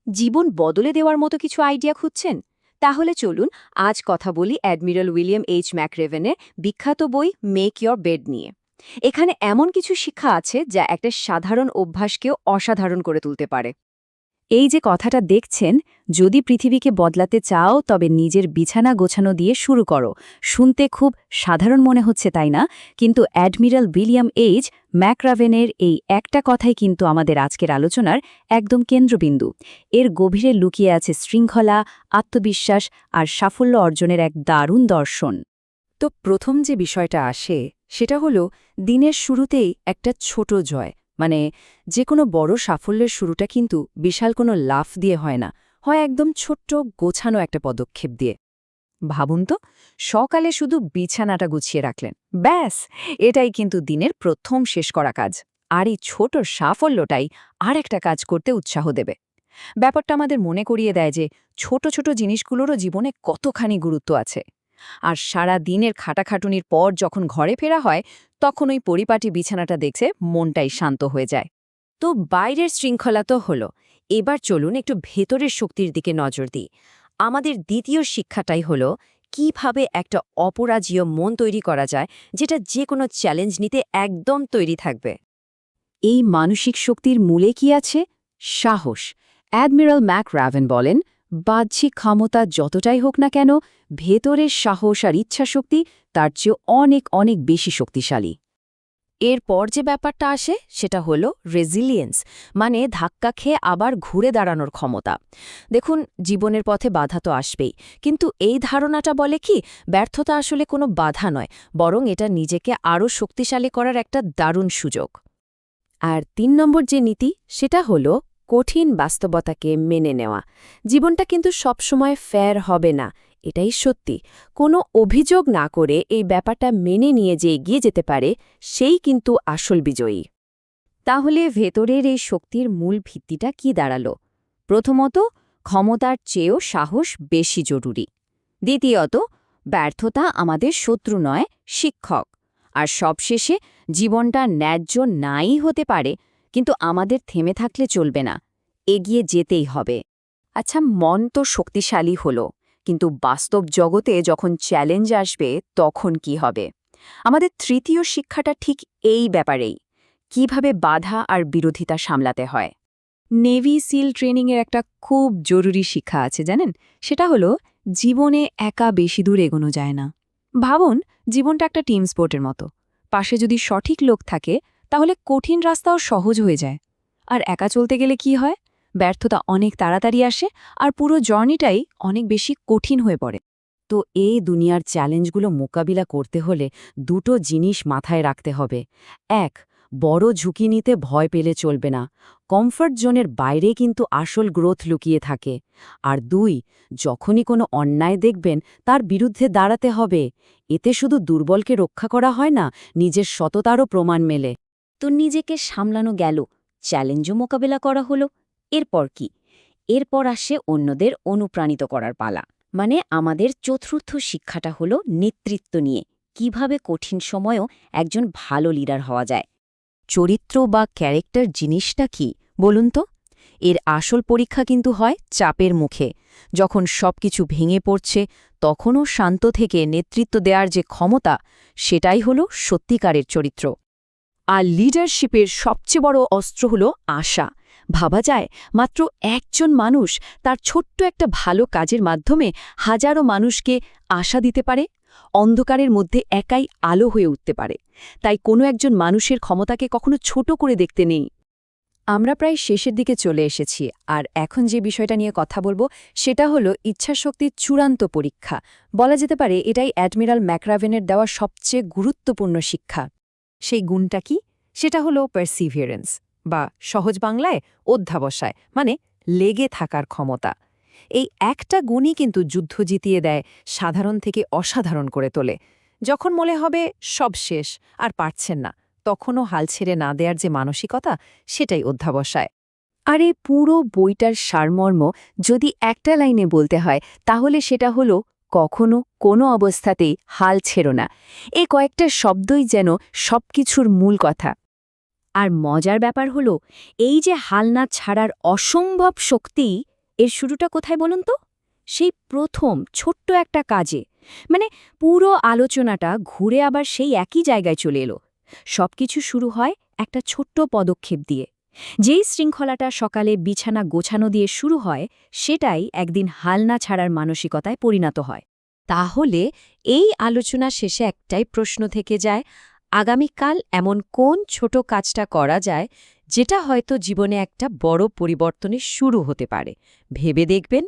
জীবন বদলে দেওয়ার মতো কিছু আইডিয়া খুঁজছেন? তাহলে চলুন আজ কথা বলি অ্যাডমিরাল উইলিয়াম এইচ ম্যাকরেভেনের বিখ্যাত বই মেক ইয়োর বেড নিয়ে। এখানে এমন কিছু শিক্ষা আছে যা একটা সাধারণ অভ্যাসকেও অসাধারণ করে তুলতে পারে। এই যে কথাটা দেখছেন, যদি পৃথিবীকে বদলাতে চাও তবে নিজের বিছানা গোছানো দিয়ে শুরু করো। শুনতে খুব সাধারণ মনে হচ্ছে, তাই না? কিন্তু অ্যাডমিরাল উইলিয়াম এইচ ম্যাকরাভেনের এই একটা কথাই কিন্তু আমাদের আজকের আলোচনার একদম কেন্দ্রবিন্দু। এর গভীরে লুকিয়ে আছে শৃঙ্খলা, আত্মবিশ্বাস আর সাফল্য অর্জনের এক দারুণ দর্শন। তো প্রথম যে বিষয়টা আসে সেটা হলো দিনের শুরুতেই একটা ছোট জয়। মানে যে কোনো বড় সাফল্যের শুরুটা কিন্তু বিশাল কোনো লাফ দিয়ে হয় না, হয় একদম ছোট্ট গোছানো একটা পদক্ষেপ দিয়ে। ভাবুন তো, সকালে শুধু বিছানাটা গুছিয়ে রাখলেন, ব্যাস, এটাই কিন্তু দিনের প্রথম শেষ করা কাজ। আর এই ছোট সাফল্যটাই আর একটা কাজ করতে উৎসাহ দেবে। ব্যাপারটা আমাদের মনে করিয়ে দেয় যে ছোট ছোট জিনিসগুলোরও জীবনে কতখানি গুরুত্ব আছে। আর সারা দিনের খাটাখাটুনির পর যখন ঘরে ফেরা হয়, তখন ওই পরিপাটি বিছানাটা দেখে মনটাই শান্ত হয়ে যায়। তো বাইরের শৃঙ্খলা তো হলো, এবার চলুন একটু ভেতরের শক্তির দিকে নজর দিই। আমাদের দ্বিতীয় শিক্ষাটাই হলো কিভাবে একটা অপরাজীয় মন তৈরি করা যায়, যেটা যে কোনো চ্যালেঞ্জ নিতে একদম তৈরি থাকবে। এই মানসিক শক্তির মূলে কি আছে? সাহস। অ্যাডমিরাল ম্যাকরাভেন বলেন, বাহ্যিক ক্ষমতা যতটাই হোক না কেন, ভেতরের সাহস আর ইচ্ছাশক্তি তার চেয়ে অনেক অনেক বেশি শক্তিশালী। এরপর যে ব্যাপারটা আসে সেটা হলো রেজিলিয়েন্স, মানে ধাক্কা খেয়ে আবার ঘুরে দাঁড়ানোর ক্ষমতা। দেখুন, জীবনের পথে বাধা তো আসবেই, কিন্তু এই ধারণাটা বলে কি ব্যর্থতা আসলে কোনো বাধা নয়, বরং এটা নিজেকে আরও শক্তিশালী করার একটা দারুণ সুযোগ। আর ৩ নম্বর যে নীতি সেটা হলো কঠিন বাস্তবতাকে মেনে নেওয়া। জীবনটা কিন্তু সবসময় ফেয়ার হবে না, এটাই সত্যি। কোনো অভিযোগ না করে এই ব্যাপারটা মেনে নিয়ে যে এগিয়ে যেতে পারে, সেই কিন্তু আসল বিজয়ী। তাহলে ভেতরের এই শক্তির মূল ভিত্তিটা কি দাঁড়ালো? প্রথমত, ক্ষমতার চেয়েও সাহস বেশি জরুরি। দ্বিতীয়ত, ব্যর্থতা আমাদের শত্রু নয়, শিক্ষক। আর সবশেষে, জীবনটা ন্যায্য নাই হতে পারে, কিন্তু আমাদের থেমে থাকলে চলবে না, এগিয়ে যেতেই হবে। আচ্ছা, মন তো শক্তিশালী হলো, কিন্তু বাস্তব জগতে যখন চ্যালেঞ্জ আসবে তখন কি হবে? আমাদের তৃতীয় শিক্ষাটা ঠিক এই ব্যাপারেই, কিভাবে বাধা আর বিরোধিতা সামলাতে হয়। নেভি সিল ট্রেনিংয়ের একটা খুব জরুরি শিক্ষা আছে, জানেন? সেটা হলো জীবনে একা বেশি দূর এগোনো যায় না। ভাবুন, জীবনটা একটা টিম স্পোর্টের মতো। পাশে যদি সঠিক লোক থাকে, তাহলে কঠিন রাস্তাও সহজ হয়ে যায়। আর একা চলতে গেলে কি হয়? ব্যর্থতা অনেক তাড়াতাড়ি আসে, আর পুরো জার্নিটাই অনেক বেশি কঠিন হয়ে পড়ে। তো এই দুনিয়ার চ্যালেঞ্জগুলো মোকাবিলা করতে হলে দুটো জিনিস মাথায় রাখতে হবে। এক, বড় ঝুঁকি নিতে ভয় পেলে চলবে না। কমফর্ট জোনের বাইরে কিন্তু আসল গ্রোথ লুকিয়ে থাকে। আর দুই, যখনই কোনো অন্যায় দেখবেন তার বিরুদ্ধে দাঁড়াতে হবে। এতে শুধু দুর্বলকে রক্ষা করা হয় না, নিজের সততারও প্রমাণ মেলে। তো নিজেকে সামলানো গেল, চ্যালেঞ্জও মোকাবিলা করা হলো। এরপর কি? এরপর আসে অন্যদের অনুপ্রাণিত করার পালা। মানে আমাদের চতুর্থ শিক্ষাটা হলো নেতৃত্ব নিয়ে, কিভাবে কঠিন সময়েও একজন ভালো লিডার হওয়া যায়। চরিত্র বা ক্যারেক্টার জিনিসটা কি বলুন তো? এর আসল পরীক্ষা কিন্তু হয় চাপের মুখে। যখন সবকিছু ভেঙে পড়ছে, তখনও শান্ত থেকে নেতৃত্ব দেওয়ার যে ক্ষমতা, সেটাই হলো সত্যিকারের চরিত্র। আর লিডারশিপের সবচেয়ে বড় অস্ত্র হলো আশা। ভাবা যায়, মাত্র একজন মানুষ তার ছোট্ট একটা ভালো কাজের মাধ্যমে হাজারো মানুষকে আশা দিতে পারে, অন্ধকারের মধ্যে একাই আলো হয়ে উঠতে পারে। তাই কোনো একজন মানুষের ক্ষমতাকে কখনো ছোট করে দেখতে নেই। আমরা প্রায় শেষের দিকে চলে এসেছি, আর এখন যে বিষয়টা নিয়ে কথা বলবো সেটা হলো ইচ্ছাশক্তির চূড়ান্ত পরীক্ষা। বলা যেতে পারে এটাই অ্যাডমিরাল ম্যাকরাভেনের দেওয়া সবচেয়ে গুরুত্বপূর্ণ শিক্ষা। সেই গুণটা কি? সেটা হলো পারসিভিয়ারেন্স, বা সহজ বাংলায় অধ্যাবসায়, মানে লেগে থাকার ক্ষমতা। এই একটা গুণই কিন্তু যুদ্ধ জিতিয়ে দেয়, সাধারণ থেকে অসাধারণ করে তোলে। যখন মনে হবে সব শেষ, আর পারছেন না, তখনও হাল ছেড়ে না দেওয়ার যে মানসিকতা, সেটাই অধ্যাবসায়। আর এই পুরো বইটার সারমর্ম যদি একটা লাইনে বলতে হয়, তাহলে সেটা হলো কখনো কোনো অবস্থাতেই হাল ছেড়ো না। এই কয়েকটা শব্দই যেন সবকিছুর মূল কথা। আর মজার ব্যাপার হলো, এই যে হাল না ছাড়ার অসম্ভব শক্তি, এর শুরুটা কোথায় বলুন তো? সেই প্রথম ছোট্ট একটা কাজে। মানে পুরো আলোচনাটা ঘুরে আবার সেই একই জায়গায় চলে এলো। সবকিছু শুরু হয় একটা ছোট্ট পদক্ষেপ দিয়ে। যেই শৃঙ্খলাটা সকালে বিছানা গোছানো দিয়ে শুরু হয়, সেটাই একদিন হাল না ছাড়ার মানসিকতায় পরিণত হয়। তাহলে এই আলোচনা শেষে একটাই প্রশ্ন থেকে যায়, আগামীকাল এমন কোন ছোট কাজটা করা যায় যেটা হয়তো জীবনে একটা বড় পরিবর্তনের শুরু হতে পারে? ভেবে দেখবেন।